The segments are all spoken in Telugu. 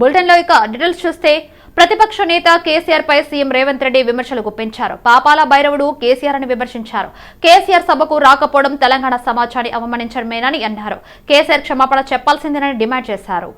బులెటిన్లో ఇక డీటెయిల్స్ చూస్తే ప్రతిపక్ష నేత కేసీఆర్ పై సీఎం రేవంత్ రెడ్డి విమర్శలు గుప్పించారు. పాపాల భైరవుడు కేసీఆర్ అని విమర్శించారు. కేసీఆర్ సభకు రాకపోవడం తెలంగాణ సమాజాన్ని అవమానించడమేనని అన్నారు. కేసీఆర్ క్షమాపణ చెప్పాల్సిందేనని డిమాండ్ చేశారు.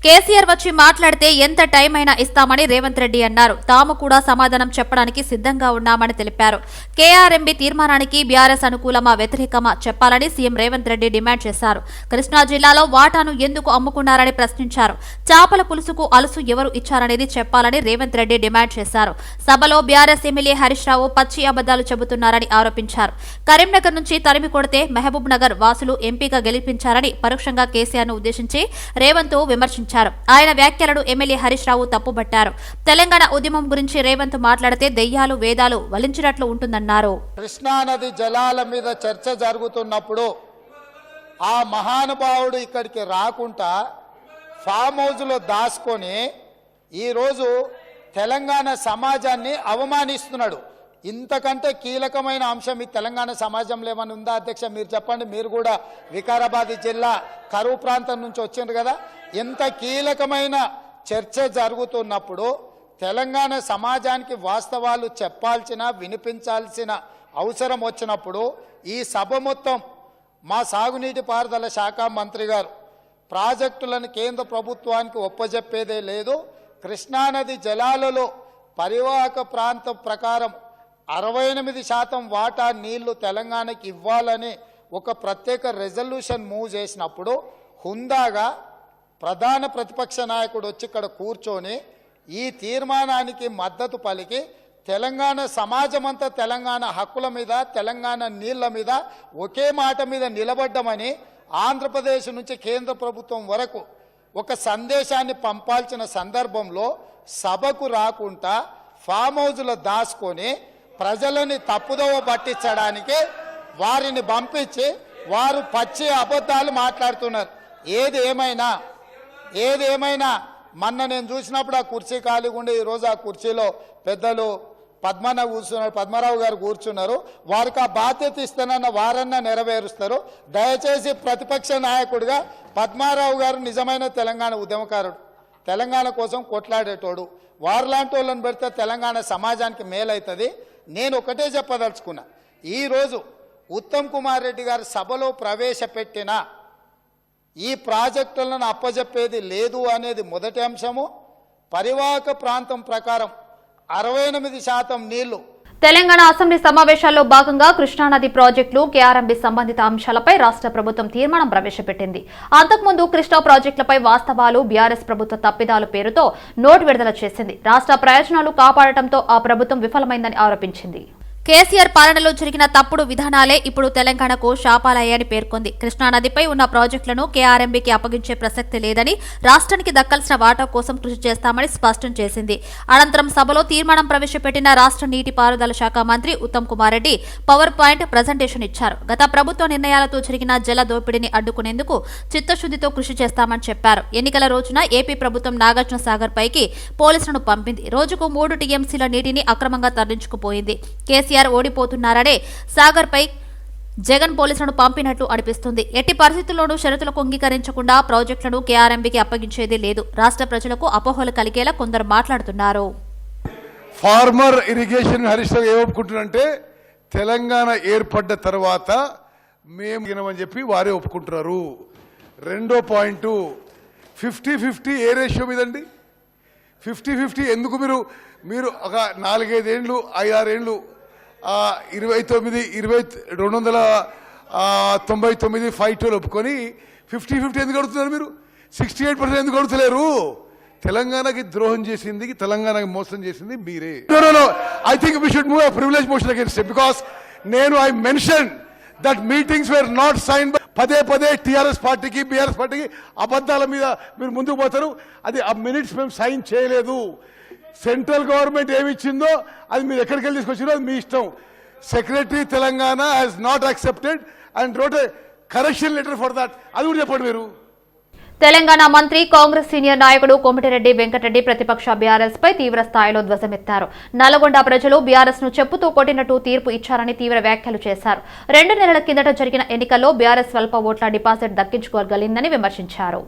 కేసీఆర్ వచ్చి మాట్లాడితే ఎంత టైం అయినా ఇస్తామని రేవంత్ రెడ్డి అన్నారు. తాము కూడా సమాధానం చెప్పడానికి సిద్ధంగా ఉన్నామని తెలిపారు. కేఆర్ఎంబీ తీర్మానానికి బీఆర్ఎస్ అనుకూలమా వ్యతిరేకమా చెప్పాలని సీఎం రేవంత్ రెడ్డి డిమాండ్ చేశారు. కృష్ణా జిల్లాలో వాటాను ఎందుకు అమ్ముకున్నారని ప్రశ్నించారు. చాపల పులుసుకు అలుసు ఎవరు ఇచ్చారనేది చెప్పాలని రేవంత్ రెడ్డి డిమాండ్ చేశారు. సభలో బీఆర్ఎస్ ఎమ్మెల్యే హరీష్ రావు పచ్చి అబద్దాలు చెబుతున్నారని ఆరోపించారు. కరీంనగర్ నుంచి తరిమి కొడితే మహబూబ్ నగర్ వాసులు ఎంపీగా గెలిపించారని పరోక్షంగా కేసీఆర్ ను ఉద్దేశించి రేవంత్ విమర్శించారు. ఆయన వ్యాఖ్యలను ఎమ్మెల్యే హరీష్ రావు తప్పుబట్టారు. తెలంగాణ ఉద్యమం గురించి రేవంత్ మాట్లాడితే దెయ్యాలు వేదాలు వలించినట్లు ఉంటుందన్నారు. కృష్ణానది జలాల మీద చర్చ జరుగుతున్నప్పుడు ఆ మహానుభావుడు ఇక్కడికి రాకుండా ఫామ్ హౌస్లో దాచుకొని ఈరోజు తెలంగాణ సమాజాన్ని అవమానిస్తున్నాడు. ఇంతకంటే కీలకమైన అంశం ఈ తెలంగాణ సమాజంలో ఏమైనా ఉందా అధ్యక్ష? మీరు చెప్పండి. మీరు కూడా వికారాబాద్ జిల్లా కరువు ప్రాంతం నుంచి వచ్చిండ్రు కదా. ఎంత కీలకమైన చర్చ జరుగుతున్నప్పుడు తెలంగాణ సమాజానికి వాస్తవాలు చెప్పాల్సిన వినిపించాల్సిన అవసరం వచ్చినప్పుడు ఈ సభ మొత్తం మా సాగునీటి పారుదల శాఖ మంత్రి గారు ప్రాజెక్టులను కేంద్ర ప్రభుత్వానికి ఒప్పజెప్పేదే లేదు, కృష్ణానది జలాలలో పరివాహక ప్రాంతం ప్రకారం 68% వాటా నీళ్లు తెలంగాణకి ఇవ్వాలని ఒక ప్రత్యేక రెజల్యూషన్ మూవ్ చేసినప్పుడు హుందాగా ప్రధాన ప్రతిపక్ష నాయకుడు వచ్చి ఇక్కడ కూర్చొని ఈ తీర్మానానికి మద్దతు పలికి తెలంగాణ సమాజమంతా తెలంగాణ హక్కుల మీద తెలంగాణ నీళ్ల మీద ఒకే మాట మీద నిలబడ్డమని ఆంధ్రప్రదేశ్ నుంచి కేంద్ర ప్రభుత్వం వరకు ఒక సందేశాన్ని పంపాల్సిన సందర్భంలో సభకు రాకుండా ఫామ్ హౌస్లో దాచుకొని ప్రజలని తప్పుదోవ పట్టించడానికి వారిని పంపించి వారు పచ్చి అబద్ధాలు మాట్లాడుతున్నారు. ఏది ఏమైనా మొన్న నేను చూసినప్పుడు ఆ కుర్చీ ఖాళీగా ఉండే ఈరోజు ఆ కుర్చీలో పెద్దలు పద్మరావు గారు కూర్చున్నారు. వారికి ఆ బాధ్యత ఇస్తానన్న వారన్నా నెరవేరుస్తారు. దయచేసి ప్రతిపక్ష నాయకుడిగా పద్మారావు గారు నిజమైన తెలంగాణ ఉద్యమకారుడు, తెలంగాణ కోసం కొట్లాడేటోడు. వారిలాంటి వాళ్ళని పెడితే తెలంగాణ సమాజానికి మేలవుతుంది. నేను ఒకటే చెప్పదలుచుకున్నా, ఈరోజు ఉత్తమ్ కుమార్ రెడ్డి గారు సభలో ప్రవేశపెట్టిన ఈ ప్రాజెక్టులను అప్పజెప్పేది లేదు అనేది మొదటి అంశము. పరివాహక ప్రాంతం ప్రకారం 68% నీళ్లు. తెలంగాణ అసెంబ్లీ సమావేశాల్లో భాగంగా కృష్ణానది ప్రాజెక్టులు కేఆర్ఎంబీ సంబంధిత అంశాలపై రాష్ట్ర ప్రభుత్వం తీర్మానం ప్రవేశపెట్టింది. అంతకుముందు కృష్ణా ప్రాజెక్టులపై వాస్తవాలు బీఆర్ఎస్ ప్రభుత్వ తప్పిదాలు పేరుతో నోటు విడుదల చేసింది. రాష్ట్ర ప్రయోజనాలు కాపాడటంతో ఆ ప్రభుత్వం విఫలమైందని ఆరోపించింది. కేసీఆర్ పాలనలో జరిగిన తప్పుడు విధానాలే ఇప్పుడు తెలంగాణకు శాపాలయ్యాయని పేర్కొంది. కృష్ణానదిపై ఉన్న ప్రాజెక్టులను కేఆర్ఎంబీకి అప్పగించే ప్రసక్తి లేదని, రాష్ట్రానికి దక్కాల్సిన వాటా కోసం కృషి చేస్తామని స్పష్టం చేసింది. అనంతరం సభలో తీర్మానం ప్రవేశపెట్టిన రాష్ట్ర నీటిపారుదల శాఖ మంత్రి Uttam Kumar Reddy power point presentation ఇచ్చారు. గత ప్రభుత్వ నిర్ణయాలతో జరిగిన జల దోపిడీని అడ్డుకునేందుకు చిత్తశుద్దితో కృషి చేస్తామని చెప్పారు. ఎన్నికల రోజున ఏపీ ప్రభుత్వం నాగార్జున సాగర్ పైకి పోలీసులను పంపింది. రోజుకు 3 టీఎంసీల నీటిని అక్రమంగా తరలించుకుపోయింది. కేసీఆర్ ఓడిపోతున్నారనే సాగర్ పై జగన్ పోలీసులను పంపినట్లు అనిపిస్తుంది. ఎట్టి పరిస్థితుల్లోనూ షరతులకు అంగీకరించకుండా ప్రాజెక్టులను కేఆర్ఎంబీకి అప్పగించేది లేదు. రాష్ట్ర ప్రజలకు అపోహలు కలిగేలా కొందరు మాట్లాడుతున్నారు. ఫార్మర్ ఇరిగేషన్ హరీష్ రావు ఏమొప్పుకుంటున్నారంటే తెలంగాణ ఏర్పడ్డ తర్వాత మేము అని చెప్పి వారే ఒప్పుకుంటున్నారు. రెండో పాయింట్ 50-50 ఏ రేషియో మీదండి? 50-50 ఎందుకు? మీరు ఒక 4-5 ఏళ్ళు 5-6 ఏళ్ళు 299 ఫైవ్ ఒప్పుకొని 50-50 ఎందుకు అడుగుతున్నారు? మీరు 68% ఎందుకు అడుగుతలేరు? తెలంగాణకి ద్రోహం చేసింది, తెలంగాణకి మోసం చేసింది మీరే. I think we should move privilege motion against it, because I mention that meetings were not sign. పదే టీఆర్ఎస్ పార్టీకి బీఆర్ఎస్ పార్టీకి అబద్ధాల మీద మీరు ముందుకు పోతారు. అది ఆ మినిట్స్ మేము సైన్ చేయలేదు. సెంట్రల్ గవర్నమెంట్ ఏమి ఇచ్చిందో అది మీరు ఎక్కడికి వెళ్ళి తీసుకొచ్చిందో అది మీ ఇష్టం. Secretary Telangana has not accepted and wrote a correction letter for that. అది కూడా చెప్పండి మీరు. తెలంగాణ మంత్రి కాంగ్రెస్ సీనియర్ నాయకుడు కోమటిరెడ్డి వెంకటరెడ్డి ప్రతిపక్ష బీఆర్ఎస్ పై తీవ్ర స్థాయిలో ధ్వజమెత్తారు. నల్గొండ ప్రజలు బీఆర్ఎస్ ను చెప్పుతూ కొట్టినట్టు తీర్పు ఇచ్చారని తీవ్ర వ్యాఖ్యలు చేశారు. 2 నెలల కిందట జరిగిన ఎన్నికల్లో బీఆర్ఎస్ స్వల్ప ఓట్ల డిపాజిట్ దక్కించుకోగలిగిందని విమర్శించారు.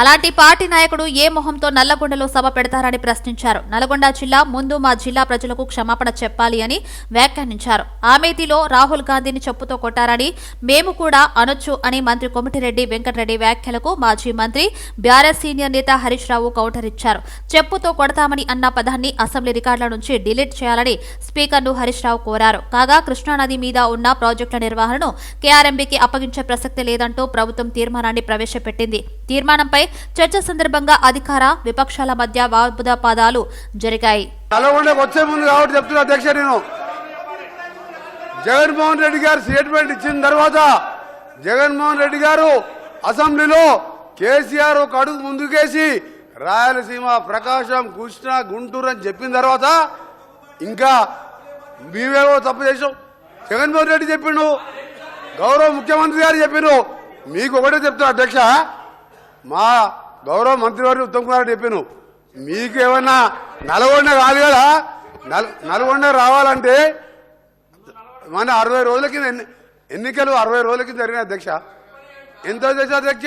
అలాంటి పార్టీ నాయకుడు ఏ మొహంతో నల్లగొండలో సభ పెడతారని ప్రశ్నించారు. నల్గొండ జిల్లా ముందు మా జిల్లా ప్రజలకు క్షమాపణ చెప్పాలి అని వ్యాఖ్యానించారు. అమేథీలో రాహుల్ గాంధీని చెప్పుతో కొట్టారని మేము కూడా అనొచ్చు అని మంత్రి కోమటిరెడ్డి వెంకటరెడ్డి వ్యాఖ్యలకు మాజీ మంత్రి బీఆర్ఎస్ సీనియర్ నేత హరీష్ రావు కౌంటర్ ఇచ్చారు. చెప్పుతో కొడతామని అన్న పదాన్ని అసెంబ్లీ రికార్డుల నుంచి డిలీట్ చేయాలని స్పీకర్ను హరీష్ రావు కోరారు. కాగా కృష్ణానది మీద ఉన్న ప్రాజెక్టుల నిర్వహణను కేఆర్ఎంబీకి అప్పగించే ప్రసక్తి లేదంటూ ప్రభుత్వం తీర్మానాన్ని ప్రవేశపెట్టింది. తీర్మానంపై చర్చ సందర్భంగా అధికార విపక్షాల మధ్య వాగ్వాదాలు జరిగాయి. నల్గొండకు వచ్చే ముందు కాబట్టి చెప్తున్నా అధ్యక్ష, నేను జగన్మోహన్ రెడ్డి గారు స్టేట్మెంట్ ఇచ్చిన తర్వాత జగన్మోహన్ రెడ్డి గారు అసెంబ్లీలో కేసీఆర్ ఒక అడుగు ముందుకేసి రాయలసీమ, ప్రకాశం, కృష్ణా, గుంటూరు అని చెప్పిన తర్వాత ఇంకా మేమేవో తప్పు చేసాం. జగన్మోహన్ రెడ్డి చెప్పిండు, గౌరవ ముఖ్యమంత్రి గారు చెప్పిండు. మీకు ఒకటే చెప్తున్నా అధ్యక్ష, మా గౌరవ మంత్రివర్యులు ఉత్తమ్ కుమార్ రెడ్డి చెప్పాను, మీకు ఏమన్నా నల్గొండ కాదు కదా, నల్గొండ రావాలంటే మన 60 రోజుల కింద ఎన్నికలు 60 రోజుల కింద జరిగిన అధ్యక్ష. ఎంత చేసా అధ్యక్ష,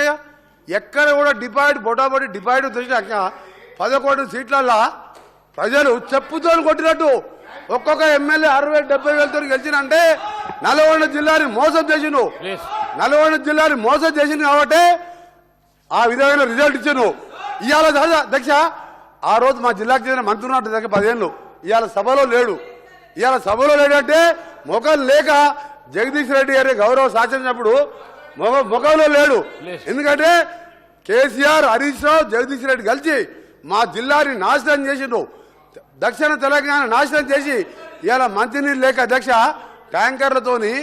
ఎక్కడ కూడా డిపాయిడ్ బొటాబొటి డిపాయిడ్ తెచ్చినాక 11 సీట్లల్లో ప్రజలు చెప్పుతో కొట్టినట్టు ఒక్కొక్క ఎమ్మెల్యే 60-70 వేలతో గెలిచినంటే నల్గొండ జిల్లాని మోసం చేసిండు. నల్గొండ జిల్లాని మోసం చేసింది కాబట్టి ఆ విధమైన రిజల్ట్ ఇచ్చాను. ఇవాళ అధ్యక్ష, ఆ రోజు మా జిల్లాకు చెందిన మంత్రి ఉన్నట్టు దగ్గర 10 ఏళ్ళు ఇవాళ సభలో లేడు. ఇవాళ సభలో లేడంటే ముఖం లేక జగదీష్ రెడ్డి గారి గౌరవ శాసనసభ్యుడు ముఖంలో లేడు. ఎందుకంటే కేసీఆర్, హరీష్ రావు, జగదీష్ రెడ్డి కలిసి మా జిల్లాని నాశనం చేసిండు. దక్షిణ తెలంగాణ నాశనం చేసి ఇవాళ మంచినీళ్ళు లేక అధ్యక్ష ట్యాంకర్లతోని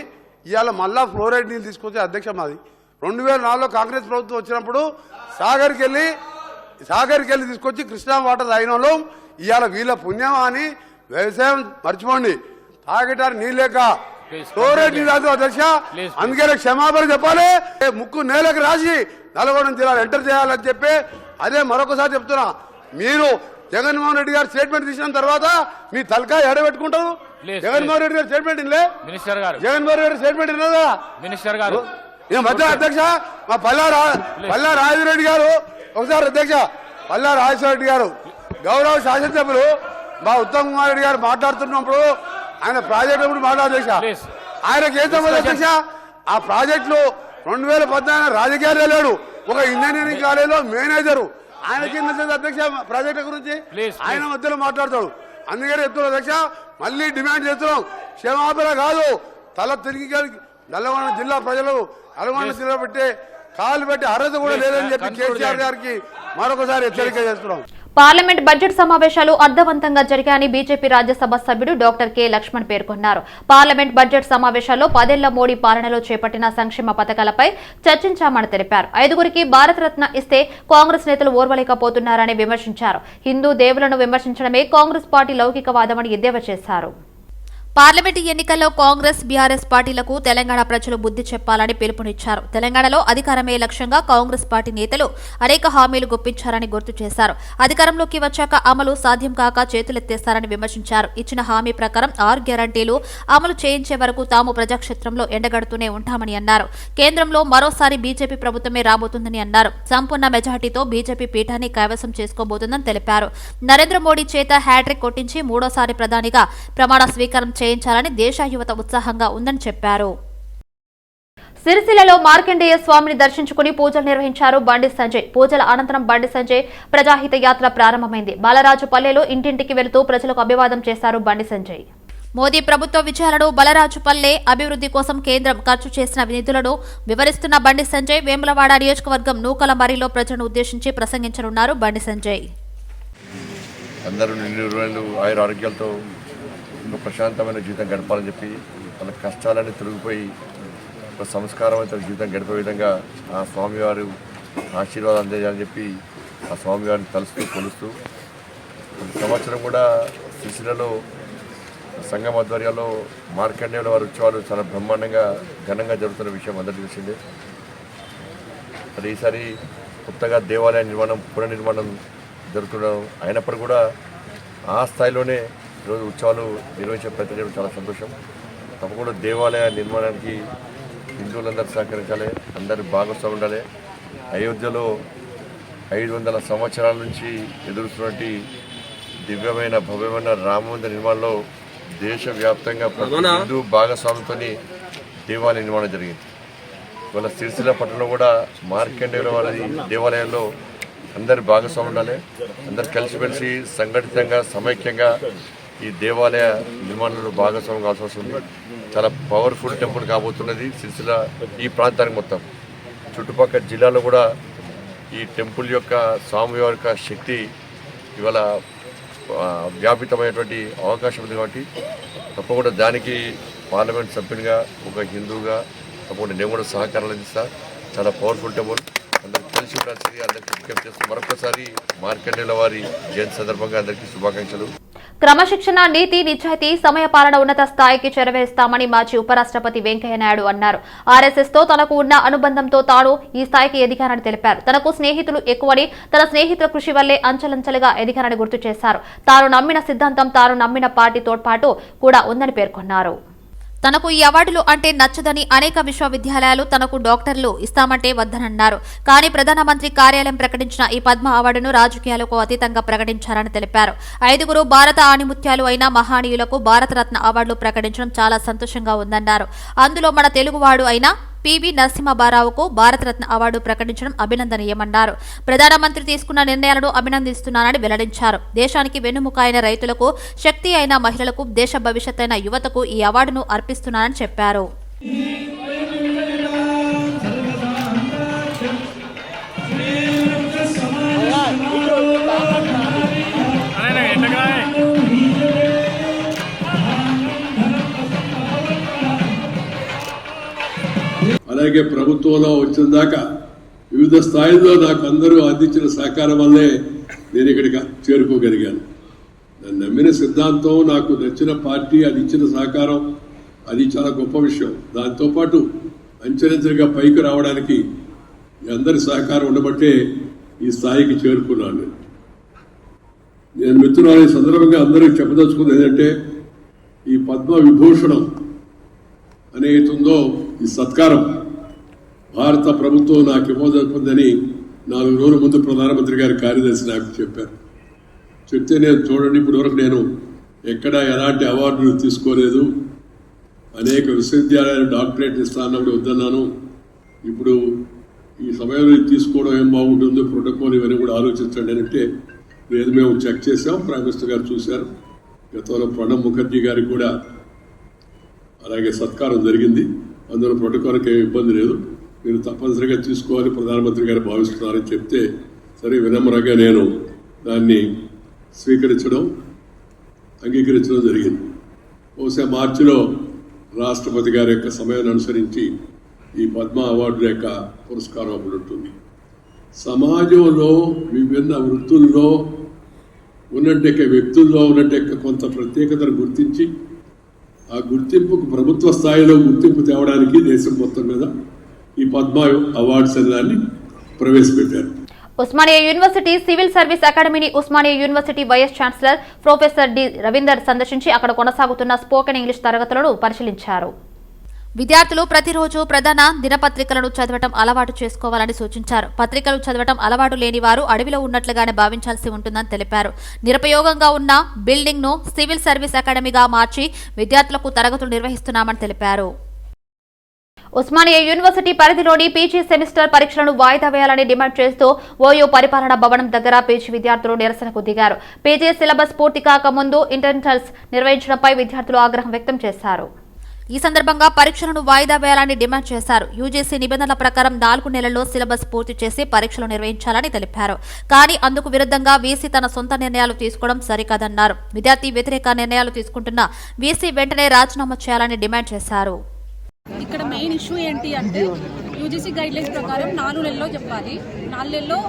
ఇవాళ మళ్ళా ఫ్లోరైడ్ నీళ్ళు తీసుకొచ్చే అధ్యక్ష మాది 2004లో కాంగ్రెస్ ప్రభుత్వం వచ్చినప్పుడు సాగర్కి వెళ్ళి తీసుకొచ్చి కృష్ణా వాటర్ తాగిన ఇవాళ వీళ్ళ పుణ్యమా అని వ్యవసాయం మర్చిపోండి, తాగటానికి నీళ్ళు లేక ఫ్లోరైడ్ నీళ్ళు రాదు అధ్యక్ష. అందుకే క్షమాపణ చెప్పాలి, ముక్కు నేలకు రాసి నల్గొండ జిల్లాలో ఎంటర్ చేయాలని చెప్పి అదే మరొకసారి చెప్తున్నా. మీరు జగన్మోహన్ రెడ్డి గారు స్టేట్మెంట్ తీసిన తర్వాత మీ తలకాయ ఎడబెట్టుకుంటారు. జగన్మోహన్ రెడ్డి గారు స్టేట్మెంట్ ఇల్లే, జగన్మోహన్ రెడ్డి స్టేట్మెంట్ ఇన్నదా మినిస్టర్ గారు ఈ మధ్య అధ్యక్ష మా పల్లా రాజరెడ్డి గారు ఒకసారి అధ్యక్ష పల్లా రాజరెడ్డి గారు గౌరవ శాసనసభ్యులు మా ఉత్తమ్ కుమార్ రెడ్డి గారు మాట్లాడుతున్నప్పుడు ఆయన ప్రాజెక్టు కూడా మాట్లాడేక్ష ఆయనకి ఏం సంబంధం అధ్యక్ష, ఆ ప్రాజెక్టులు 2014 రాజకీయాలు లేడు, ఒక ఇంజనీరింగ్ కాలేజీలో మేనేజరు ఆయనకి అధ్యక్ష ప్రాజెక్టుల గురించి ఆయన మధ్యలో మాట్లాడతాడు. అందుకని చెప్తున్నాం అధ్యక్ష, మళ్ళీ డిమాండ్ చేస్తున్నాం, క్షమాపణ కాదు తల తిరిగి నల్గొండ జిల్లా ప్రజలు నల్గొండ జిల్లా పెట్టే కాలు పెట్టి అర్హత కూడా లేదని చెప్పి కేసీఆర్ గారికి మరొకసారి హెచ్చరిక చేస్తున్నాం. పార్లమెంట్ బడ్జెట్ సమావేశాలు అర్థవంతంగా జరిగాయని బీజేపీ రాజ్యసభ సభ్యుడు డాక్టర్ కె లక్ష్మణ్ పేర్కొన్నారు. పార్లమెంట్ బడ్జెట్ సమావేశాల్లో 10 ఏళ్ల మోడీ పాలనలో చేపట్టిన సంక్షేమ పథకాలపై చర్చించామని తెలిపారు. 5గురికి భారతరత్న ఇస్తే కాంగ్రెస్ నేతలు ఓర్వలేకపోతున్నారని విమర్శించారు. హిందూ దేవులను విమర్శించడమే కాంగ్రెస్ పార్టీ లౌకికవాదమని ఎద్దేవా చేశారు. పార్లమెంటు ఎన్నికల్లో కాంగ్రెస్, బీఆర్ఎస్ పార్టీలకు తెలంగాణ ప్రజలు బుద్ధి చెప్పాలని పిలుపునిచ్చారు. తెలంగాణలో అధికారమే లక్ష్యంగా కాంగ్రెస్ పార్టీ నేతలు అనేక హామీలు గుప్పించారని గుర్తు చేశారు. అధికారంలోకి వచ్చాక అమలు సాధ్యం కాక చేతులెత్తేస్తారని విమర్శించారు. ఇచ్చిన హామీ ప్రకారం 6 గ్యారంటీలు అమలు చేయించే వరకు తాము ప్రజాక్షేత్రంలో ఎండగడుతూనే ఉంటామని అన్నారు. కేంద్రంలో మరోసారి బీజేపీ ప్రభుత్వమే రాబోతుందని అన్నారు. సంపూర్ణ మెజార్టీతో బీజేపీ పీఠాన్ని కైవసం చేసుకోబోతుందని తెలిపారు. నరేంద్ర మోడీ చేత హ్యాట్రిక్ కొట్టించి 3వ ప్రధానిగా ప్రమాణ స్వీకారం చేయించాలని దేశ యువత ఉత్సాహంగా ఉందని చెప్పారు. సిరిసిల్లలో మార్కండేయ స్వామిని దర్శించుకుని పూజలు నిర్వహించారు బండి సంజయ్. పూజల అనంతరం బండి సంజయ్ ప్రజాహిత యాత్ర ప్రారంభమైంది. బాలరాజుపల్లెలో ఇంటింటికి వెళుతూ ప్రజలకు అభివాదం చేశారు బండి సంజయ్. మోదీ ప్రభుత్వ విజయాలను, బలరాజుపల్లె అభివృద్ధి కోసం కేంద్రం ఖర్చు చేసిన నిధులను వివరిస్తున్న బండి సంజయ్ వేములవాడ నియోజకవర్గం నూకల మరిలో ప్రజలను ఉద్దేశించి ప్రసంగించనున్నారు. బండి సంజయ్ అందరూ నిండు ఆరోగ్యాలతో ప్రశాంతమైన జీవితం గడపాలని చెప్పి వాళ్ళ కష్టాలన్నీ తొలగిపోయి ఒక సంస్కారవంత జీవితం గడిపే విధంగా ఆ స్వామివారు ఆశీర్వాదం అందేయాలని చెప్పి ఆ స్వామివారిని తలుస్తూ కొలుస్తూ ప్రతి సంవత్సరం కూడా సిరిసిల్లలో సంఘం ఆధ్వర్యంలో మార్కండేయుల వారి ఉత్సవాలు చాలా బ్రహ్మాండంగా ఘనంగా జరుగుతున్న విషయం అందరికీ తెలిసిందే. మరి ఈసారి కొత్తగా దేవాలయ పునర్నిర్మాణం జరుగుతుండడం అయినప్పటికీ కూడా ఆ స్థాయిలోనే ఈరోజు ఉత్సవాలు నిర్వహించే ప్రయత్నం చేయడం చాలా సంతోషం. తప్పకుండా దేవాలయ నిర్మాణానికి హిందువులందరూ సహకరించాలి, అందరూ భాగస్వామి ఉండాలి. అయోధ్యలో 500 సంవత్సరాల నుంచి ఎదురుస్తున్నటువంటి దివ్యమైన భవ్యమైన రామమందిర నిర్మాణంలో దేశవ్యాప్తంగా ప్రతి హిందూ భాగస్వామితో దేవాలయ నిర్మాణం జరిగింది. ఇవాళ సిరిసిల్ల పట్టణంలో కూడా మార్కండేయుల వారి దేవాలయంలో అందరి భాగస్వామి ఉండాలి, అందరు కలిసిమెలిసి సంఘటితంగా సమైక్యంగా ఈ దేవాలయ నిర్మాణంలో భాగస్వామి కావాల్సి వస్తుంది. చాలా పవర్ఫుల్ టెంపుల్ కాబోతున్నది సిరిసిల్ల ఈ ప్రాంతానికి మొత్తం. చుట్టుపక్కల జిల్లాలో కూడా ఈ టెంపుల్ యొక్క స్వామివారి యొక్క శక్తి ఇవాళ వ్యాపితమైనటువంటి అవకాశం ఉంది. కాబట్టి తప్పకుండా దానికి పార్లమెంట్ సభ్యునిగా ఒక హిందూగా తప్పకుండా నేను కూడా సహకారాలు అందిస్తా. చాలా పవర్ఫుల్ టెంపుల్, అందరికి కలిసి ఉండాల్సింది. అందరికీ విజ్ఞప్తి చేస్తూ మరొకసారి మార్కండేయుల వారి జయంతి సందర్భంగా అందరికీ శుభాకాంక్షలు. క్రమశిక్షణ, నీతి, నిజాయితీ, సమయపాలన ఉన్నత స్థాయికి చేరవేస్తామని మాజీ ఉపరాష్ట్రపతి వెంకయ్యనాయుడు అన్నారు. ఆర్ఎస్ఎస్ తో తనకు ఉన్న అనుబంధంతో తాను ఈ స్థాయికి ఎదిగానని తెలిపారు. తనకు స్నేహితులు ఎక్కువని, తన స్నేహితుల కృషి వల్లే అంచెలంచెలుగా ఎదిగానని గుర్తు చేశారు. తాను నమ్మిన సిద్ధాంతం, తాను నమ్మిన పార్టీ తోడ్పాటు కూడా ఉందని పేర్కొన్నారు. తనకు ఈ అవార్డులు అంటే నచ్చదని, అనేక విశ్వవిద్యాలయాలు తనకు డాక్టర్లు ఇస్తామంటే వద్దనన్నారు. కానీ ప్రధానమంత్రి కార్యాలయం ప్రకటించిన ఈ పద్మ అవార్డును రాజకీయాలకు అతీతంగా ప్రకటించారని తెలిపారు. 5 భారత ఆణిముత్యాలు అయిన మహానీయులకు భారతరత్న అవార్డులు ప్రకటించడం చాలా సంతోషంగా ఉందన్నారు. అందులో మన తెలుగువాడు అయిన పివి నరసింహారావుకు భారతరత్న అవార్డు ప్రకటించడం అభినందనీయమన్నారు. ప్రధానమంత్రి తీసుకున్న నిర్ణయాలను అభినందిస్తున్నానని వెల్లడించారు. దేశానికి వెన్నుముక అయిన రైతులకు, శక్తి అయిన మహిళలకు, దేశ భవిష్యత్ అయిన యువతకు ఈ అవార్డును అర్పిస్తున్నానని చెప్పారు. అలాగే ప్రభుత్వంలో వచ్చిన దాకా వివిధ స్థాయిల్లో నాకు అందరూ అందించిన సహకారం వల్లే నేను ఇక్కడికి చేరుకోగలిగాను. నన్ను నమ్మిన సిద్ధాంతం, నాకు నచ్చిన పార్టీ, అది ఇచ్చిన సహకారం, అది చాలా గొప్ప విషయం. దాంతోపాటు అంచెలంచెలుగా పైకి రావడానికి అందరి సహకారం ఉండబట్టే ఈ స్థాయికి చేరుకున్నాను. నేను మిత్రులు ఈ సందర్భంగా అందరికీ చెప్పదలుచుకుంది ఏంటంటే, ఈ పద్మ విభూషణం అనేతుందో ఈ సత్కారం భారత ప్రభుత్వం నాకు ఇవ్వదలుపుందని 4 రోజుల ముందు ప్రధానమంత్రి గారి కార్యదర్శి నాకు చెప్పారు. చెప్తే నేను చూడండి, ఇప్పటి వరకు నేను ఎక్కడా ఎలాంటి అవార్డులు తీసుకోలేదు, అనేక విశ్వవిద్యాలయాలు డాక్టరేట్ ఇస్తానప్పుడు వద్దన్నాను. ఇప్పుడు ఈ సమయంలో తీసుకోవడం ఏం బాగుంటుందో ప్రోటోకాల్ ఇవన్నీ కూడా ఆలోచించండి అంటే, లేదు మేము చెక్ చేసాం, ప్రైమ్ మినిస్టర్ గారు చూశారు. గతంలో ప్రణబ్ ముఖర్జీ గారికి కూడా అలాగే సత్కారం జరిగింది. అందులో ప్రోటోకాల్కి ఏమి ఇబ్బంది లేదు, మీరు తప్పనిసరిగా తీసుకోవాలి ప్రధానమంత్రి గారు భావిస్తున్నారని చెప్తే, సరే వినమ్రంగా నేను దాన్ని స్వీకరించడం, అంగీకరించడం జరిగింది. బహుశా మార్చిలో రాష్ట్రపతి గారి యొక్క సమయాన్ని అనుసరించి ఈ పద్మ అవార్డు యొక్క పురస్కారం అప్పుడు ఉంటుంది. సమాజంలో విభిన్న వృత్తుల్లో ఉన్నట్టు వ్యక్తుల్లో ఉన్నట్టు కొంత ప్రత్యేకతను గుర్తించి, ఆ గుర్తింపుకు ప్రభుత్వ స్థాయిలో గుర్తింపు తేవడానికి దేశం మొత్తం మీద ఈ పద్మ అవార్డ్స్ అనే దాన్ని ప్రవేశపెట్టారు. ఉస్మానియా యూనివర్సిటీ సివిల్ సర్వీస్ అకాడమీని Osmania university vice chancellor professor D Ravinder సందర్శించి అక్కడ కొనసాగుతున్న స్పోకెన్ ఇంగ్లీష్ తరగతులను పరిశీలించారు. విద్యార్థులు ప్రతిరోజు ప్రధాన దినపత్రికలను చదవటం అలవాటు చేసుకోవాలని సూచించారు. పత్రికలు చదవటం అలవాటు లేని వారు అడవిలో ఉన్నట్లుగానే భావించాల్సి ఉంటుందని తెలిపారు. నిరుపయోగంగా ఉన్న బిల్డింగ్ ను సివిల్ సర్వీస్ అకాడమీగా మార్చి విద్యార్థులకు తరగతులు నిర్వహిస్తున్నామని తెలిపారు. ఉస్మానియా యూనివర్సిటీ పరిధిలోని పీజీ సెమిస్టర్ పరీక్షలను వాయిదా వేయాలని డిమాండ్ చేస్తూ ఓయూ పరిపాలనా భవనం దగ్గర పీజీ విద్యార్థులు నిరసనకు దిగారు. పీజీ సిలబస్ పూర్తి కాకముందు ఇంటర్నల్స్ నిర్వహించడంపై విద్యార్థులు ఆగ్రహం వ్యక్తం చేశారు. ఈ సందర్భంగా పరీక్షలను వాయిదా వేయాలని డిమాండ్ చేశారు. యూజీసీ నిబంధనల ప్రకారం 4 నెలల్లో సిలబస్ పూర్తి చేసి పరీక్షలు నిర్వహించాలని తెలిపారు. కానీ అందుకు విరుద్ధంగా వీసీ తన సొంత నిర్ణయాలు తీసుకోవడం సరికాదన్నారు. విద్యార్థి వ్యతిరేక నిర్ణయాలు తీసుకుంటున్న వీసీ వెంటనే రాజీనామా చేయాలని డిమాండ్ చేశారు. ఇక్కడ మెయిన్ ఇష్యూ ఏంటి అంటే, యూజీసీ గైడ్ లైన్స్ ప్రకారం 4 నెలల్లో చెప్పాలి, 4 నెలల్లో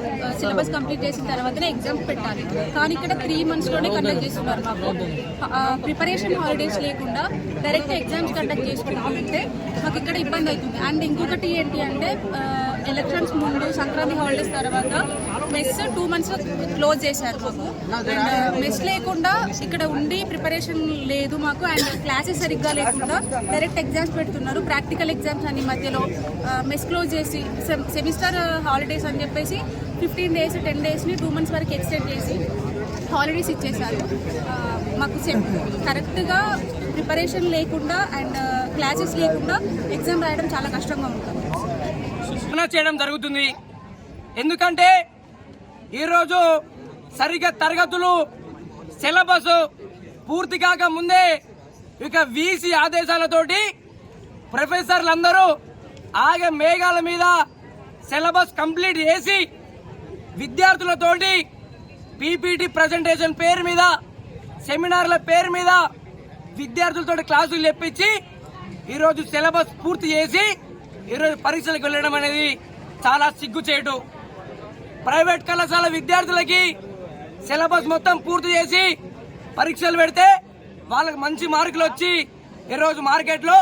సిలబస్ కంప్లీట్ చేసిన తర్వాతనే ఎగ్జామ్స్ పెట్టాలి. కానీ ఇక్కడ 3 monthsలోనే కండక్ట్ చేస్తున్నారు. మాకు ప్రిపరేషన్ హాలిడేస్ లేకుండా డైరెక్ట్ ఎగ్జామ్స్ కండక్ట్ చేసుకుంటే మాకు ఇక్కడ ఇబ్బంది అవుతుంది. అండ్ ఇంకొకటి ఏంటి అంటే, ఎలక్షన్స్ ముందు సంక్రాంతి హాలిడేస్ తర్వాత మెస్ 2 months క్లోజ్ చేశారు మాకు. అండ్ మెస్ లేకుండా ఇక్కడ ఉండి ప్రిపరేషన్ లేదు మాకు. అండ్ క్లాసెస్ సరిగ్గా లేకుండా డైరెక్ట్ ఎగ్జామ్స్ పెడుతున్నారు. ప్రాక్టికల్ ఎగ్జామ్స్ అని మధ్యలో మెస్ క్లోజ్ చేసి సెమిస్టర్ హాలిడేస్ అని చెప్పేసి 15 days 10 daysని 2 months వరకు ఎక్స్టెండ్ చేసి హాలిడేస్ ఇచ్చేసారు. మాకు కరెక్ట్గా ప్రిపరేషన్ లేకుండా అండ్ క్లాసెస్ లేకుండా ఎగ్జామ్ రాయడం చాలా కష్టంగా ఉంటుంది. చేయడం జరుగుతుంది. ఎందుకంటే ఈరోజు సరిగ్గా తరగతులు సిలబస్ పూర్తి కాక ముందే ఇక వీసీ ఆదేశాలతోటి ప్రొఫెసర్లందరూ ఆగే మేఘాల మీద సిలబస్ కంప్లీట్ చేసి విద్యార్థులతోటి పీపీటీ ప్రజెంటేషన్ పేరు మీద సెమినార్ల పేరు మీద విద్యార్థులతో క్లాసులు చెప్పించి ఈరోజు సిలబస్ పూర్తి చేసి ఈరోజు పరీక్షలకు వెళ్ళడం అనేది చాలా సిగ్గుచేటు. ప్రైవేట్ కళాశాల విద్యార్థులకి సిలబస్ మొత్తం పూర్తి చేసి పరీక్షలు పెడితే వాళ్ళకి మంచి మార్కులు వచ్చి ఈరోజు మార్కెట్లో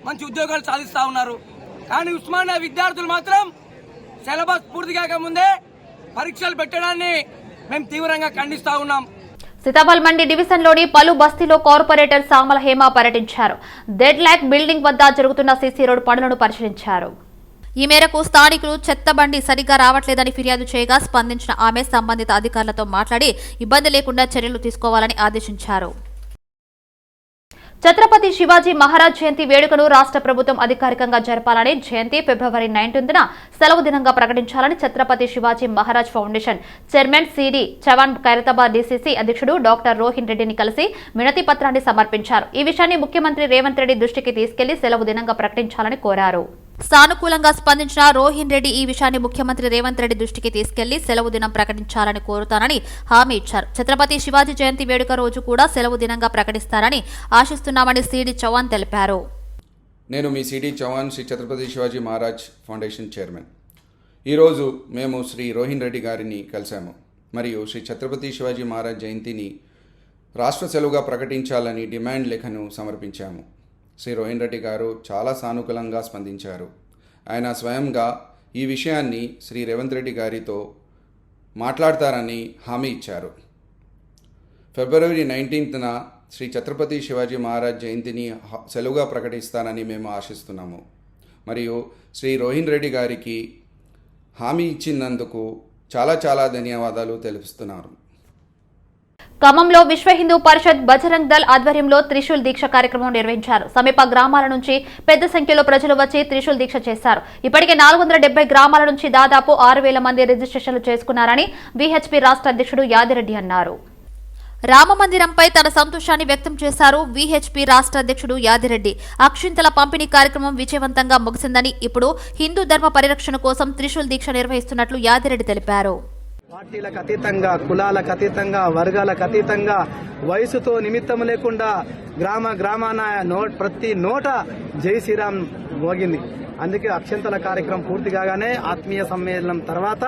మంచి ఉద్యోగాలు సాధిస్తూ ఉన్నారు. కానీ ఉస్మానియా విద్యార్థులు మాత్రం సిలబస్ పూర్తి కాకముందే పరీక్షలు పెట్టడాన్ని మేము తీవ్రంగా ఖండిస్తూ ఉన్నాం. సీతాఫల్ మండి డివిజన్లోని పలు బస్తీలో కార్పొరేటర్ సామల హేమ పర్యటించారు. డెడ్ లాక్ బిల్డింగ్ వద్ద జరుగుతున్న సీసీ రోడ్ పనులను పరిశీలించారు. ఈ మేరకు స్థానికులు చెత్త బండి సరిగ్గా రావట్లేదని ఫిర్యాదు చేయగా స్పందించిన ఆమె సంబంధిత అధికారులతో మాట్లాడి ఇబ్బంది లేకుండా చర్యలు తీసుకోవాలని ఆదేశించారు. ఛత్రపతి శివాజీ మహారాజ్ జయంతి వేడుకను రాష్ట్ర ప్రభుత్వం అధికారికంగా జరపాలని, జయంతి ఫిబ్రవరి 19న సెలవు దినంగా ప్రకటించాలని Chhatrapati Shivaji Maharaj foundation chairman CD Chavan Khairatabad DCC అధ్యక్షుడు డాక్టర్ రోహిన్ రెడ్డిని కలిసి వినతి పత్రాన్ని సమర్పించారు. ఈ విషయాన్ని ముఖ్యమంత్రి రేవంత్ రెడ్డి దృష్టికి తీసుకెళ్లి సెలవు దినంగా ప్రకటించాలని కోరారు. సానుకూలంగా స్పందించిన రోహిన్ రెడ్డి ఈ విషయాన్ని ముఖ్యమంత్రి రేవంత్ రెడ్డి దృష్టికి తీసుకెళ్లి సెలవు దినం ప్రకటించాలని కోరుతానని హామీ ఇచ్చారు. ఛత్రపతి శివాజీ జయంతి వేడుక రోజు కూడా సెలవు దినంగా ప్రకటిస్తారని ఆశిస్తున్నామని సిడి చౌహాన్ తెలిపారు. నేను మీ CD Chauhan, Shri Chhatrapati Shivaji Maharaj foundation chairman. ఈరోజు మేము శ్రీ రోహిన్ రెడ్డి గారిని కలిశాము మరియు శ్రీ ఛత్రపతి శివాజీ మహారాజ్ జయంతిని రాష్ట్ర సెలవుగా ప్రకటించాలని డిమాండ్ లేఖను సమర్పించాము. శ్రీ రోహిన్ రెడ్డి గారు చాలా సానుకూలంగా స్పందించారు. ఆయన స్వయంగా ఈ విషయాన్ని శ్రీ రేవంత్ రెడ్డి గారితో మాట్లాడతారని హామీ ఇచ్చారు. ఫిబ్రవరి 19న శ్రీ ఛత్రపతి శివాజీ మహారాజ్ జయంతిని సెలవుగా ప్రకటిస్తానని మేము ఆశిస్తున్నాము మరియు శ్రీ రోహిన్ రెడ్డి గారికి హామీ ఇచ్చినందుకు చాలా చాలా ధన్యవాదాలు తెలుపుతున్నారు. ఖమ్మంలో విశ్వ హిందూ పరిషత్ బజరంగ్ దళ్ ఆధ్వర్యంలో త్రిశూల్ దీక్ష కార్యక్రమం నిర్వహించారు. సమీప గ్రామాల నుంచి పెద్ద సంఖ్యలో ప్రజలు వచ్చి త్రిశూల్ దీక్ష చేశారు. ఇప్పటికే 470 గ్రామాల నుంచి దాదాపు 6,000 మంది రిజిస్ట్రేషన్లు చేసుకున్నారని విహెచ్పి రాష్ట్ర అధ్యక్షుడు యాదిరెడ్డి అన్నారు. రామమందిరంపై తన సంతోషాన్ని వ్యక్తం చేశారు విహెచ్పి రాష్ట్ర అధ్యక్షుడు యాదిరెడ్డి. అక్షింతల పంపిణీ కార్యక్రమం విజయవంతంగా ముగిసిందని, ఇప్పుడు హిందూ ధర్మ పరిరక్షణ కోసం త్రిశూల్ దీక్ష నిర్వహిస్తున్నట్లు యాదిరెడ్డి తెలిపారు. పార్టీలకు అతీతంగా, కులాలకు అతీతంగా, వర్గాలకు అతీతంగా, వయసుతో నిమిత్తం లేకుండా గ్రామాన ప్రతి నోట జై శ్రీరామ్ మోగింది. అందుకే అక్షంతల కార్యక్రమం పూర్తి కాగానే ఆత్మీయ సమ్మేళనం తర్వాత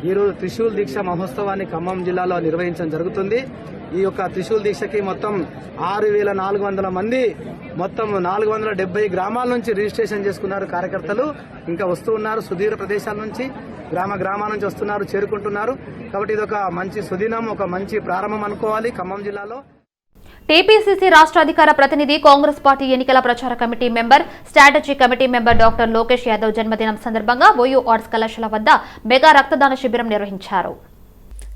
ఈరోజు త్రిశూల్ దీక్ష మహోత్సవాన్ని ఖమ్మం జిల్లాలో నిర్వహించడం జరుగుతుంది. ఈ యొక్క త్రిశూల్ దీక్షకి మొత్తం 6,400 మంది, మొత్తం 470 గ్రామాల నుంచి రిజిస్ట్రేషన్ చేసుకున్నారు కార్యకర్తలు. ఇంకా వస్తూ ఉన్నారు, సుదూర ప్రదేశాల నుంచి, గ్రామాల నుంచి వస్తున్నారు, చేరుకుంటున్నారు. కాబట్టి ఇది ఒక మంచి సుదినం, ఒక మంచి ప్రారంభం అనుకోవాలి ఖమ్మం జిల్లాలో. టీపీసీసీ రాష్ట్ర అధికార ప్రతినిధి, కాంగ్రెస్ పార్టీ ఎన్నికల ప్రచార committee member, strategy committee member doctor Lokesh Yadav జన్మదినం సందర్భంగా ఓయూ ఆర్ట్స్ కళాశాల వద్ద మెగా రక్తదాన శిబిరం నిర్వహించారు.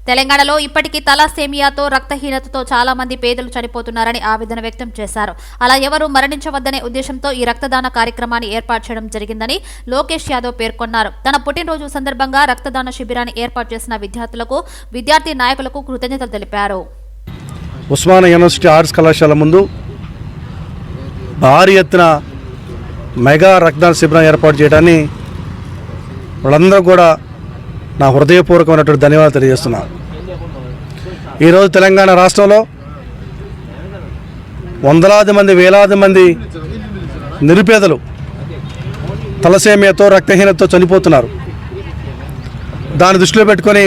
తెలంగాణలో ఇప్పటికీ తలాసేమియాతో, రక్తహీనతతో చాలా మంది పేదలు చనిపోతున్నారని ఆవేదన వ్యక్తం చేశారు. అలా ఎవరూ మరణించవద్దనే ఉద్దేశంతో ఈ రక్తదాన కార్యక్రమాన్ని ఏర్పాటు చేయడం జరిగిందని లోకేష్ యాదవ్ పేర్కొన్నారు. తన పుట్టినరోజు సందర్భంగా రక్తదాన శిబిరాన్ని ఏర్పాటు చేసిన విద్యార్థులకు, విద్యార్థి నాయకులకు కృతజ్ఞతలు తెలిపారు. ఉస్మానియా యూనివర్సిటీ ఆర్ట్స్ కళాశాల ముందు భారీ ఎత్తున మెగా రక్తదాన శిబిరం ఏర్పాటు చేయడాన్ని వాళ్ళందరూ కూడా నా హృదయపూర్వకమైనటువంటి ధన్యవాదాలు తెలియజేస్తున్నాను. ఈరోజు తెలంగాణ రాష్ట్రంలో వందలాది మంది, వేలాది మంది నిరుపేదలు తలసేమియాతో, రక్తహీనతతో చనిపోతున్నారు. దాన్ని దృష్టిలో పెట్టుకొని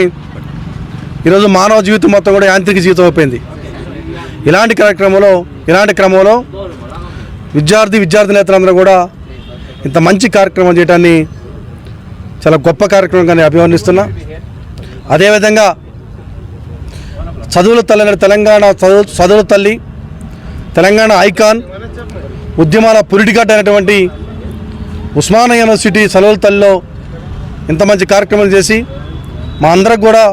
ఈరోజు మానవ జీవితం మొత్తం కూడా యాంత్రిక జీవితం అయిపోయింది. ఇలాంటి క్రమంలో విద్యార్థినేతలందరూ కూడా ఇంత మంచి కార్యక్రమం చేయడాన్ని చాలా గొప్ప కార్యక్రమంగా నేను అభివర్ణిస్తున్నా. అదేవిధంగా చదువుల తల్లి, తెలంగాణ చదువుల తల్లి, తెలంగాణ ఐకాన్, ఉద్యమాల పురిటిగడ్డ అయినటువంటి ఉస్మానియా యూనివర్సిటీ చదువుల తల్లిలో ఇంత మంచి కార్యక్రమం చేసి మా అందరికి కూడా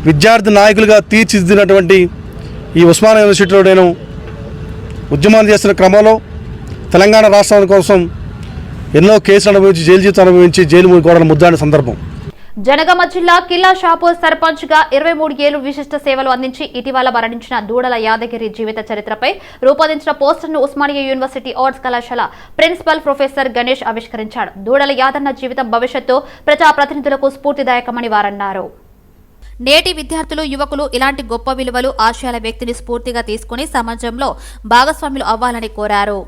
విద్యార్థి నాయకులుగా తీర్చిదిద్దినటువంటి ఈ ఉస్మానియా యూనివర్సిటీలో నేను ఉద్యమాలు చేస్తున్న క్రమంలో తెలంగాణ రాష్ట్రం కోసం ఎన్నో కేసులు అనుభవించి జైలు జీవితం అనుభవించి జైలు గోడల ముద్దాడిన సందర్భం. జనగామ జిల్లా కిల్లా షాపూర్ సర్పంచ్గా 23 ఏళ్లు విశిష్ట సేవలు అందించి ఇటీవల మరణించిన దూడల యాదగిరి జీవిత చరిత్రపై రూపొందించిన పోస్టర్ను ఉస్మానియా యూనివర్సిటీ ఆర్ట్స్ కళాశాల ప్రిన్సిపల్ ప్రొఫెసర్ గణేష్ ఆవిష్కరించాడు. దూడల యాదన్న జీవితం భవిష్యత్తు ప్రజాప్రతినిధులకు స్ఫూర్తిదాయకమని వారన్నారు. నేటి విద్యార్థులు యువకులు ఇలాంటి గొప్ప విలువలు ఆశయాల వ్యక్తిని స్ఫూర్తిగా తీసుకుని సమాజంలో భాగస్వాములు అవ్వాలని కోరారు.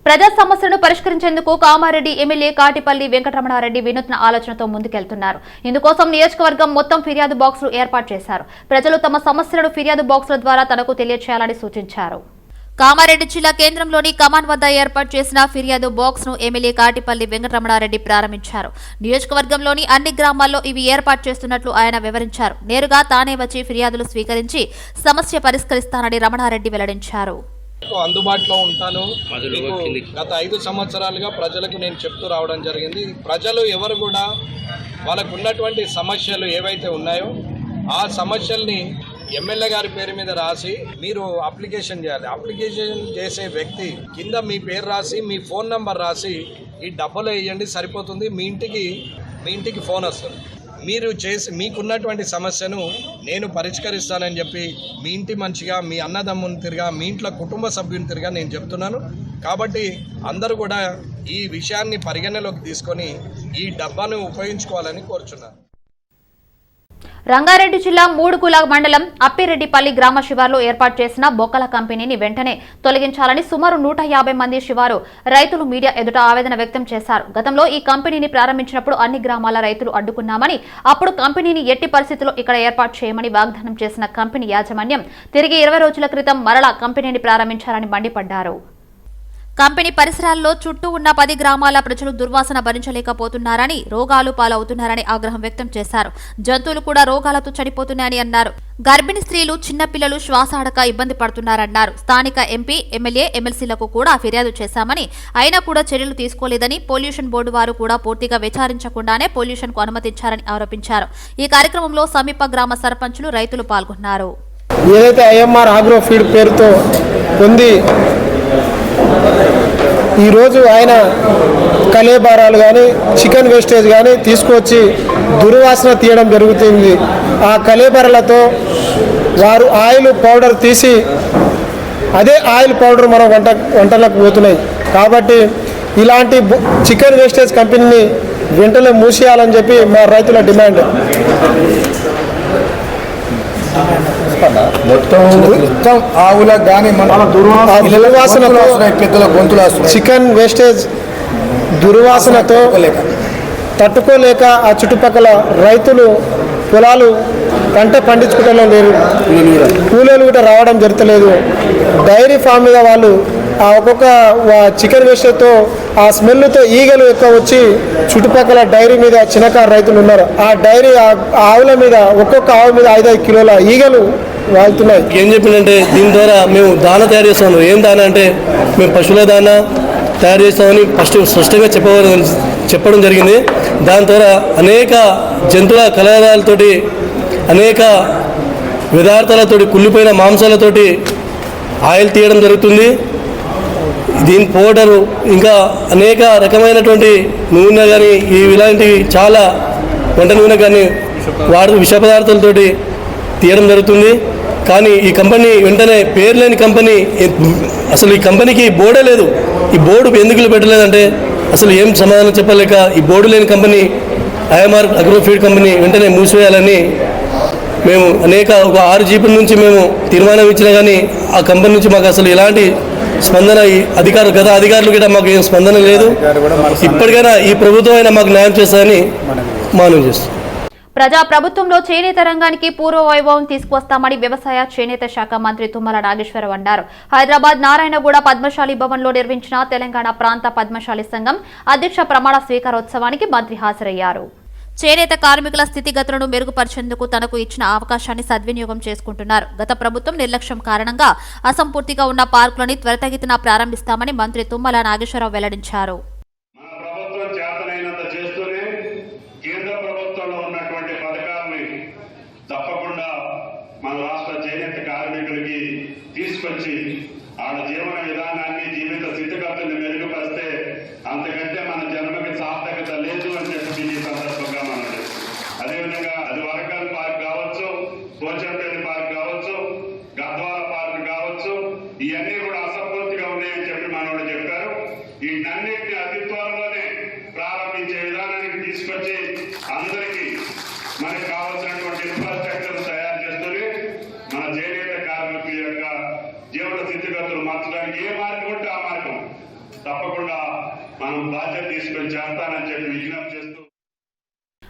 ప్రజా సమస్యలను పరిష్కరించేందుకు కామారెడ్డి ఎమ్మెల్యే కాటిపల్లి వెంకటరమణారెడ్డి వినూత్న ఆలోచనతో ముందుకెళ్తున్నారు. ఇందుకోసం నియోజకవర్గం మొత్తం ఫిర్యాదు బాక్సులు ఏర్పాటు చేశారు. ప్రజలు తమ సమస్యలను ఫిర్యాదు బాక్సుల ద్వారా తనకు తెలియచేయాలని సూచించారు. కామారెడ్డి జిల్లా కేంద్రంలోని కమాన్ వద్ద ఏర్పాటు చేసిన ఫిర్యాదు బాక్స్ ను ఎమ్మెల్యే కాటిపల్లి వెంకటరమణారెడ్డి ప్రారంభించారు. నియోజకవర్గంలోని అన్ని గ్రామాల్లో ఇవి ఏర్పాటు చేస్తున్నట్లు ఆయన వివరించారు. నేరుగా తానే వచ్చి ఫిర్యాదులు స్వీకరించి సమస్య పరిష్కరిస్తానని రమణారెడ్డి వెల్లడించారు. అందుబాటులో ఉంటాను. గత 5 సంవత్సరాలుగా ప్రజలకు నేను చెప్తూ రావడం జరిగింది. ప్రజలు ఎవరు కూడా వాళ్ళకు ఉన్నటువంటి సమస్యలు ఏవైతే ఉన్నాయో ఆ సమస్యల్ని ఎమ్మెల్యే గారి పేరు మీద రాసి మీరు అప్లికేషన్ చేయాలి. అప్లికేషన్ చేసే వ్యక్తి కింద మీ పేరు రాసి మీ ఫోన్ నంబర్ రాసి ఈ డబ్బులు వేయండి సరిపోతుంది. మీ ఇంటికి ఫోన్ వస్తుంది. మీరు మీకున్నటువంటి సమస్యను నేను పరిష్కరిస్తానని చెప్పి మీ ఇంటి మంచిగా మీ అన్నదమ్ముని తిరిగా మీ ఇంట్లో కుటుంబ సభ్యుని తిరిగా నేను చెప్తున్నాను. కాబట్టి అందరూ కూడా ఈ విషయాన్ని పరిగణలోకి తీసుకొని ఈ డబ్బాను ఉపయోగించుకోవాలని కోరుచున్నాను. రంగారెడ్డి జిల్లా మూడుగుల మండలం అప్పిరెడ్డిపల్లి గ్రామ శివార్లో ఏర్పాటు చేసిన బొక్కల కంపెనీని వెంటనే తొలగించాలని సుమారు 150 మంది శివారు రైతులు మీడియా ఎదుట ఆవేదన వ్యక్తం చేశారు. గతంలో ఈ కంపెనీని ప్రారంభించినప్పుడు అన్ని గ్రామాల రైతులు అడ్డుకున్నామని, అప్పుడు కంపెనీని ఎట్టి పరిస్థితుల్లో ఇక్కడ ఏర్పాటు చేయమని వాగ్దానం చేసిన కంపెనీ యాజమాన్యం తిరిగి 20 రోజుల క్రితం మరలా కంపెనీని ప్రారంభించారని మండిపడ్డారు. కంపెనీ పరిసరాల్లో చుట్టూ ఉన్న 10 గ్రామాల ప్రజలు దుర్వాసన భరించలేకపోతున్నారని, రోగాలు పాలవుతున్నారని ఆగ్రహం వ్యక్తం చేశారు. జంతువులు కూడా రోగాలతో చనిపోతున్నాయని అన్నారు. గర్భిణీ స్త్రీలు, చిన్నపిల్లలు శ్వాస ఆడక ఇబ్బంది పడుతున్నారన్నారు. స్థానిక ఎంపీ, ఎమ్మెల్యే, ఎమ్మెల్సీలకు కూడా ఫిర్యాదు చేశామని, అయినా కూడా చర్యలు తీసుకోలేదని, పొల్యూషన్ బోర్డు వారు కూడా పూర్తిగా విచారించకుండానే పొల్యూషన్ కు అనుమతించారని ఆరోపించారు. ఈ కార్యక్రమంలో సమీప గ్రామ సర్పంచులు, రైతులు పాల్గొన్నారు. ఏదైతే ఐఎంఆర్ ఆగ్రో ఫీడ్ పేరుతో ఉంది, ఈరోజు ఆయన కలేబారాలు కానీ చికెన్ వేస్టేజ్ కానీ తీసుకొచ్చి దుర్వాసన తీయడం జరుగుతుంది. ఆ కలేబారాలతో వారు ఆయిల్ పౌడర్ తీసి అదే ఆయిల్ పౌడర్ మనం వంటలకు పోతున్నాయి. కాబట్టి ఇలాంటి చికెన్ వేస్టేజ్ కంపెనీని వెంటనే మూసేయాలని చెప్పి మా రైతుల డిమాండ్. మొత్తం ఆవులకు కానీ చికెన్ వేస్టేజ్ దుర్వాసనతో తట్టుకోలేక ఆ చుట్టుపక్కల రైతులు పొలాలు పంట పండించుకోవడం లేదు, కూలీలు కూడా రావడం జరగలేదు. డైరీ ఫామ్ మీద వాళ్ళు ఆ ఒక్కొక్క చికెన్ వేస్టేజ్తో ఆ స్మెల్తో ఈగలు ఎక్కువ వచ్చి చుట్టుపక్కల డైరీ మీద చిన్నకారు రైతులు ఉన్నారు. ఆ డైరీ ఆవుల మీద ఒక్కొక్క ఆవు మీద 5-5 కిలోల ఈగలు వాళ్తున్నాయి. ఏం చెప్పిందంటే దీని ద్వారా మేము దానా తయారు చేస్తాము. ఏం దానా అంటే మేము పశువుల దానా తయారు చేస్తామని ఫస్ట్ స్పష్టంగా చెప్పడం జరిగింది. దాని ద్వారా అనేక జంతువుల కలరాలతోటి, అనేక విధార్థాలతోటి, కుళ్ళిపోయిన మాంసాలతోటి ఆయిల్ తీయడం జరుగుతుంది. దీని పౌడరు ఇంకా అనేక రకమైనటువంటి నూనె కానీ ఇలాంటివి చాలా వంట నూనె కానీ విష పదార్థాలతోటి తీయడం జరుగుతుంది. కానీ ఈ కంపెనీ వెంటనే పేరు లేని కంపెనీ, అసలు ఈ కంపెనీకి బోర్డే లేదు. ఈ బోర్డు ఎందుకు పెట్టలేదంటే అసలు ఏం సమాధానం చెప్పలేక ఈ బోర్డు లేని company IMR agro feed company వెంటనే మూసివేయాలని మేము ఒక 6 జీపుల నుంచి మేము తీర్మానం ఇచ్చినా కానీ ఆ కంపెనీ నుంచి మాకు అసలు ఎలాంటి స్పందన, గత అధికారులు కూడా మాకు ఏం స్పందన లేదు. ఇప్పటికైనా ఈ ప్రభుత్వం అయినా మాకు న్యాయం చేస్తారని మనవి చేస్తాం. ప్రజా ప్రభుత్వంలో చేనేత రంగానికి పూర్వ వైభవం తీసుకువస్తామని వ్యవసాయ చేనేత శాఖ మంత్రి తుమ్మల నాగేశ్వరరావు అన్నారు. హైదరాబాద్ నారాయణగూడ పద్మశాలి భవన్లో నిర్వహించిన తెలంగాణ ప్రాంత పద్మశాలి సంఘం అధ్యక్ష ప్రమాణ స్వీకారోత్సవానికి మంత్రి హాజరయ్యారు. చేనేత కార్మికుల స్థితిగతులను మెరుగుపరిచేందుకు తనకు ఇచ్చిన అవకాశాన్ని సద్వినియోగం చేసుకుంటున్నారు. గత ప్రభుత్వం నిర్లక్ష్యం కారణంగా అసంపూర్తిగా ఉన్న పార్కులని త్వరితగతిన ప్రారంభిస్తామని మంత్రి తుమ్మల నాగేశ్వరరావు వెల్లడించారు. మన ప్రభుత్వం చేతనైనంత చేస్తూనే కేంద్ర ప్రభుత్వంలో ఉన్నటువంటి పథకాలు చేనేత కార్మికులకి తీసుకొచ్చి వాళ్ళ జీవన విధానాన్ని జీవిత స్థితిగతుల్ని మెరుగుపరిస్తే అంతకంటే మన జన్మకి సార్థకత లేదు అని చెప్పి ఈ సందర్భంగా మనం అదేవిధంగా అది వరకల్ పార్క్ కావచ్చు, పోచంపల్లి పార్క్ కావచ్చు, గద్వాల పార్క్ కావచ్చు, ఇవన్నీ కూడా అసంపూర్తిగా ఉన్నాయని చెప్పి మనోడు చెప్పారు. వీటన్నిటిని అతి త్వరలోనే ప్రారంభించే విధానానికి తీసుకొచ్చి అందరికీ మనకు కావాల్సినటువంటి ఇన్ఫ్రాస్ట్రక్చర్ తయారు చేస్తుంది. మన చేనేత కార్మికుల యొక్క జీవన స్థితిగతులు మార్చడానికి ఏ మార్గం ఉంటే ఆ మార్గం తప్పకుండా మనం బాధ్యత తీసుకొని చేస్తానని చెప్పి విజ్ఞప్తి చేస్తూ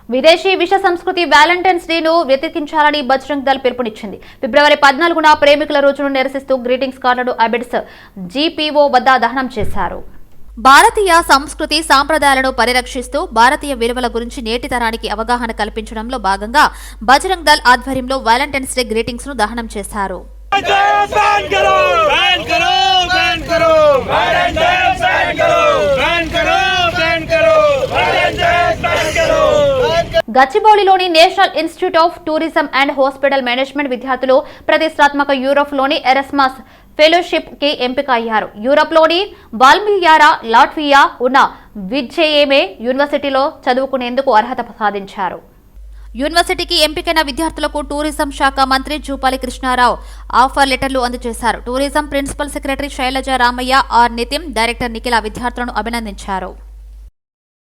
విదేశీ విష సంస్కృతి వ్యాలంటైన్స్ డేను వ్యతిరేకించాలని బజరంగ్ దళ్ పిలుపునిచ్చింది. ఫిబ్రవరి 14న ప్రేమికుల రోజును నిరసిస్తూ గ్రీటింగ్స్ కార్డును అబిడ్స్ జీపీఓ వద్ద దహనం చేశారు. భారతీయ సంస్కృతి సాంప్రదాయాలను పరిరక్షిస్తూ భారతీయ విలువల గురించి నేటి తరానికి అవగాహన కల్పించడంలో భాగంగా బజరంగ్ దళ్ ఆధ్వర్యంలో వ్యాలంటైన్స్ డే గ్రీటింగ్స్ ను దహనం చేశారు. గచ్చిబౌలిలోని national institute of tourism and hospital management విద్యార్థులు ప్రతిష్టాత్మక యూరోప్లోని ఎరస్మస్ ఫెలోషిప్ కి ఎంపిక అయ్యారు. యూరోప్లోని బాల్మియారా లాట్వియా ఉన్న విజ్జేఏమే యూనివర్సిటీలో చదువుకునేందుకు అర్హత సాధించారు. యూనివర్సిటీకి ఎంపికైన విద్యార్థులకు టూరిజం శాఖ మంత్రి జూపాలి కృష్ణారావు ఆఫర్ లెటర్లు అందజేశారు. Tourism principal secretary Shailaja Ramaiah, R Nitin, director Nikhila విద్యార్థులను అభినందించారు.